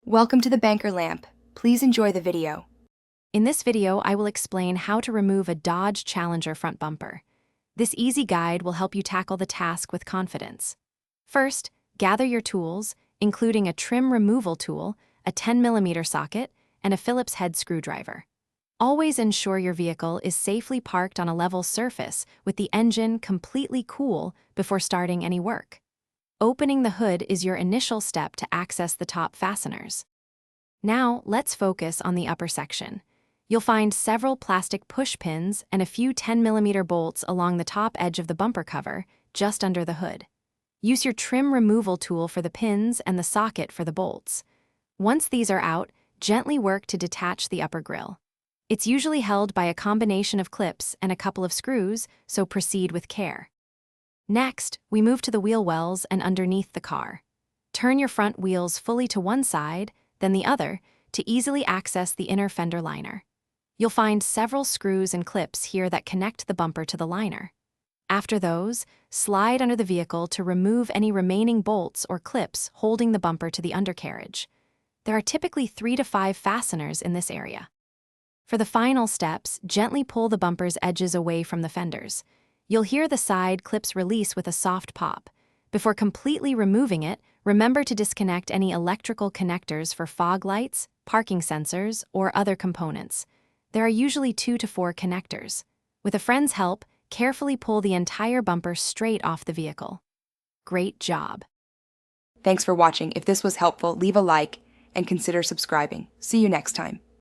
Welcome to the banker lamp. Please enjoy the video. In this video, I will explain how to remove a Dodge Challenger front bumper. This easy guide will help you tackle the task with confidence. First, gather your tools, including a trim removal tool, a 10mm socket, and a Phillips head screwdriver. Always ensure your vehicle is safely parked on a level surface with the engine completely cool before starting any work. Opening the hood is your initial step to access the top fasteners. Now, let's focus on the upper section. You'll find several plastic push pins and a few 10mm bolts along the top edge of the bumper cover, just under the hood. Use your trim removal tool for the pins and the socket for the bolts. Once these are out, gently work to detach the upper grille. It's usually held by a combination of clips and a couple of screws, so proceed with care. Next, we move to the wheel wells and underneath the car. Turn your front wheels fully to one side, then the other, to easily access the inner fender liner. You'll find several screws and clips here that connect the bumper to the liner. After those, slide under the vehicle to remove any remaining bolts or clips holding the bumper to the undercarriage. There are typically 3 to 5 fasteners in this area. For the final steps, gently pull the bumper's edges away from the fenders. You'll hear the side clips release with a soft pop. Before completely removing it, remember to disconnect any electrical connectors for fog lights, parking sensors, or other components. There are usually 2 to 4 connectors. With a friend's help, carefully pull the entire bumper straight off the vehicle. Great job! Thanks for watching. If this was helpful, leave a like and consider subscribing. See you next time.